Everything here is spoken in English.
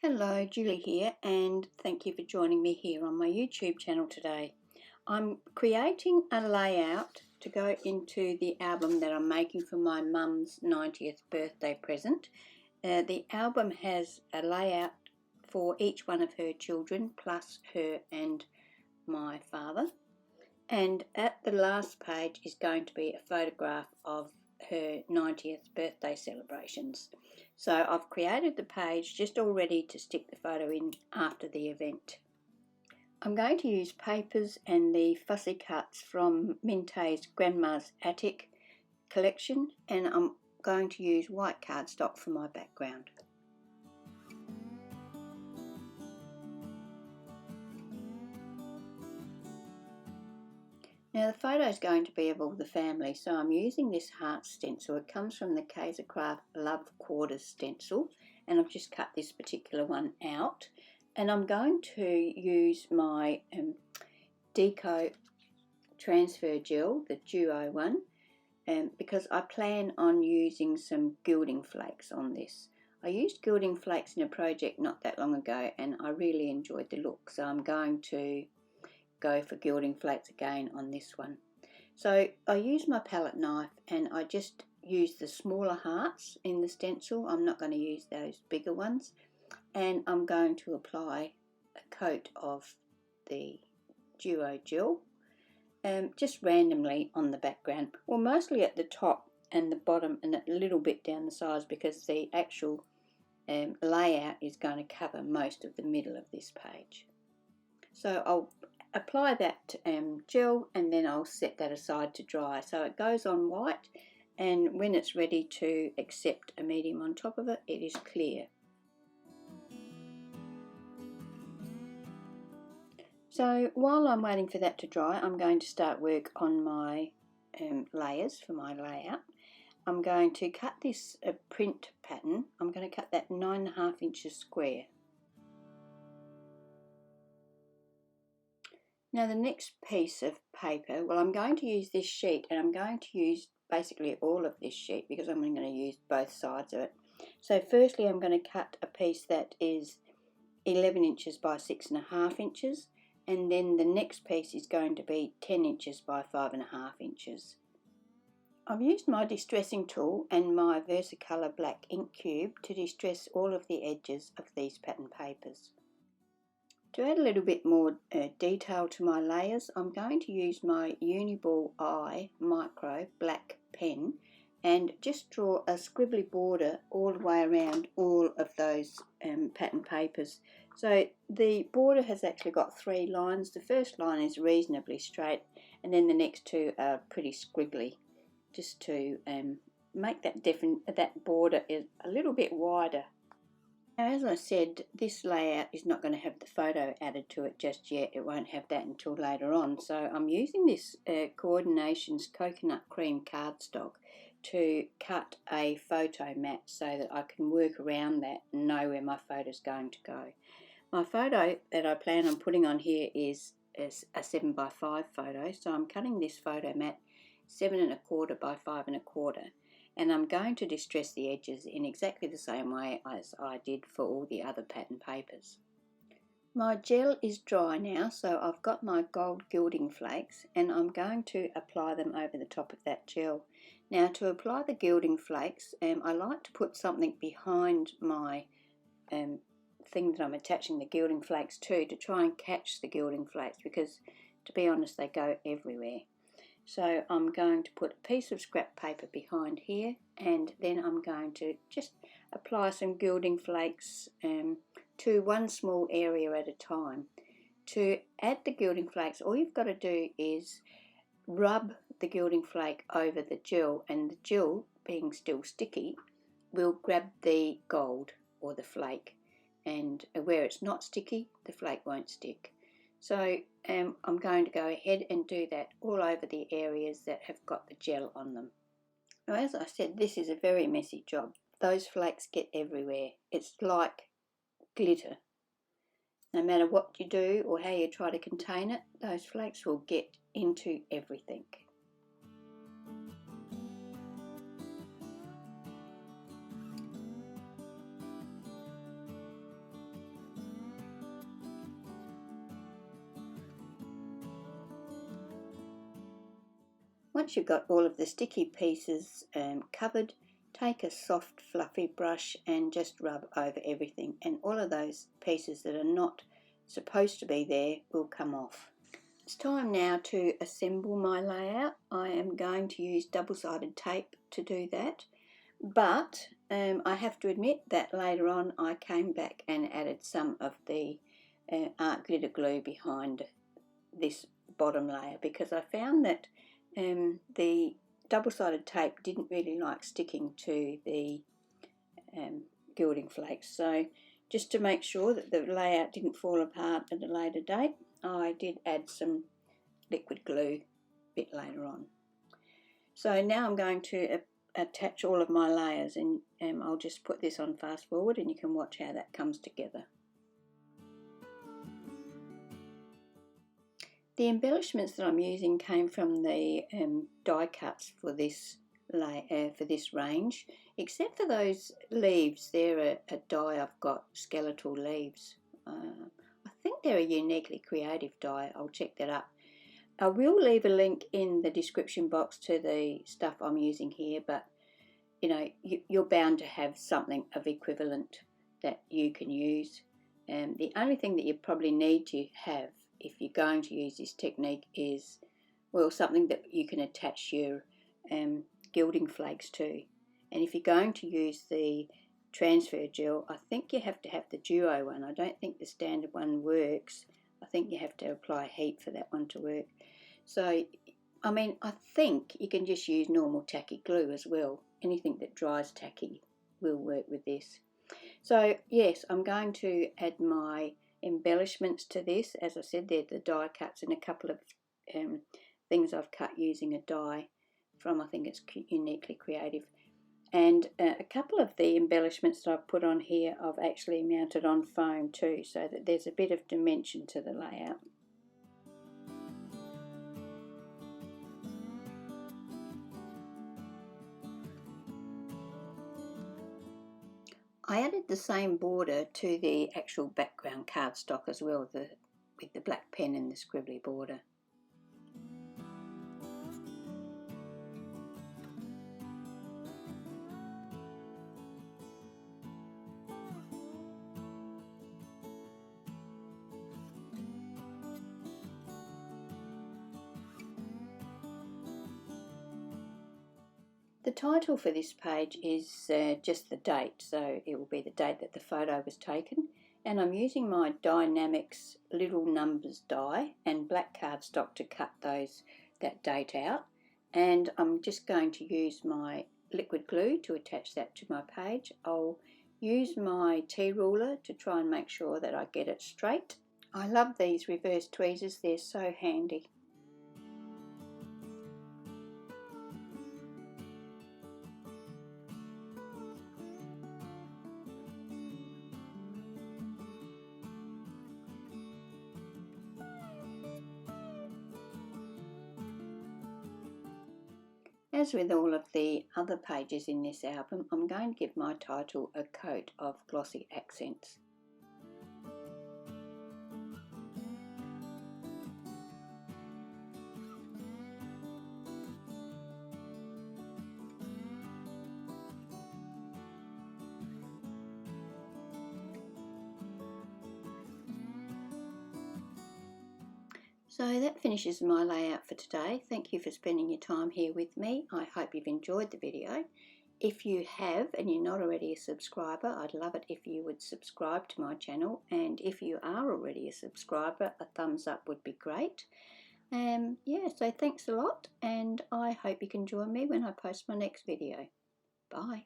Hello, Julie here, and thank you for joining me here on my YouTube channel today. I'm creating a layout to go into the album that I'm making for my mum's 90th birthday present. The album has a layout for each one of her children, plus her and my father. And at the last page is going to be a photograph of her 90th birthday celebrations. So I've created the page just all ready to stick the photo in after the event. I'm going to use papers and the fussy cuts from Minte's Grandma's Attic collection, and I'm going to use white cardstock for my background. Now the photo is going to be of all the family, so I'm using this heart stencil. It comes from the Kaisercraft Love Quarters stencil, and I've just cut this particular one out. And I'm going to use my Deco Transfer Gel, the Duo one, because I plan on using some Gilding Flakes on this. I used Gilding Flakes in a project not that long ago, and I really enjoyed the look, so I'm going to go for Gilding Flakes again on this one. So I use my palette knife and I just use the smaller hearts in the stencil. I'm not going to use those bigger ones, and I'm going to apply a coat of the Duo gel just randomly on the background, or mostly at the top and the bottom and a little bit down the sides, because the actual layout is going to cover most of the middle of this page. So I'll apply that gel and then I'll set that aside to dry. So it goes on white, and when it's ready to accept a medium on top of it, it is clear. So while I'm waiting for that to dry, I'm going to start work on my layers for my layout. I'm going to cut this print pattern. I'm going to cut that 9.5 inches square. Now the next piece of paper, well, I'm going to use this sheet, and I'm going to use basically all of this sheet because I'm going to use both sides of it. So firstly I'm going to cut a piece that is 11 inches by 6.5 inches, and then the next piece is going to be 10 inches by 5.5 inches. I've used my distressing tool and my Versacolor black ink cube to distress all of the edges of these pattern papers. To add a little bit more detail to my layers, I'm going to use my Uniball Eye Micro black pen and just draw a scribbly border all the way around all of those pattern papers. So the border has actually got 3 lines. The first line is reasonably straight, and then the next 2 are pretty squiggly, just to make that border is a little bit wider. Now, as I said, this layout is not going to have the photo added to it just yet. It won't have that until later on. So I'm using this Coordinations Coconut Cream cardstock to cut a photo mat so that I can work around that and know where my photo is going to go. My photo that I plan on putting on here is a 7x5 photo. So I'm cutting this photo mat 7.25 by 5.25. And I'm going to distress the edges in exactly the same way as I did for all the other pattern papers. My gel is dry now, so I've got my gold gilding flakes, and I'm going to apply them over the top of that gel. Now, to apply the gilding flakes, I like to put something behind my thing that I'm attaching the gilding flakes to try and catch the gilding flakes, because to be honest, they go everywhere. So I'm going to put a piece of scrap paper behind here, and then I'm going to just apply some gilding flakes to one small area at a time. To add the gilding flakes, all you've got to do is rub the gilding flake over the gel, and the gel, being still sticky, will grab the gold or the flake, and where it's not sticky, the flake won't stick. So I'm going to go ahead and do that all over the areas that have got the gel on them. Now, as I said, this is a very messy job. Those flakes get everywhere. It's like glitter. No matter what you do or how you try to contain it, those flakes will get into everything. once you've got all of the sticky pieces covered, take a soft fluffy brush and just rub over everything, and all of those pieces that are not supposed to be there will come off. It's time now to assemble my layout. I am going to use double-sided tape to do that, but I have to admit that later on I came back and added some of the art glitter glue behind this bottom layer, because I found that the double-sided tape didn't really like sticking to the Gilding Flakes. So just to make sure that the layout didn't fall apart at a later date, I did add some liquid glue a bit later on. So now I'm going to attach all of my layers, and I'll just put this on fast forward and you can watch how that comes together. The embellishments that I'm using came from the die cuts for this range, except for those leaves. They're a die I've got, skeletal leaves. I think they're a uniquely creative die. I'll check that up. I will leave a link in the description box to the stuff I'm using here, but you know, you're bound to have something of equivalent that you can use. The only thing that you probably need to have if you're going to use this technique is, well, something that you can attach your gilding flakes to. And if you're going to use the transfer gel, I think you have to have the duo one. I don't think the standard one works. I think you have to apply heat for that one to work. So, I mean, I think you can just use normal tacky glue as well. Anything that dries tacky will work with this. So, yes, I'm going to add my embellishments to this. As I said, they're the die cuts and a couple of things I've cut using a die from, I think it's Uniquely Creative. And a couple of the embellishments that I've put on here I've actually mounted on foam too, so that there's a bit of dimension to the layout. I added the same border to the actual background cardstock as well, with the black pen and the scribbly border. The title for this page is just the date, so it will be the date that the photo was taken, and I'm using my Dynamics Little Numbers die and black cardstock to cut that date out, and I'm just going to use my liquid glue to attach that to my page. I'll use my T-ruler to try and make sure that I get it straight. I love these reverse tweezers, they're so handy. As with all of the other pages in this album, I'm going to give my title a coat of Glossy Accents. So that finishes my layout for today. Thank you for spending your time here with me. I hope you've enjoyed the video. If you have and you're not already a subscriber, I'd love it if you would subscribe to my channel. And if you are already a subscriber, a thumbs up would be great. Yeah, so thanks a lot, and I hope you can join me when I post my next video. Bye.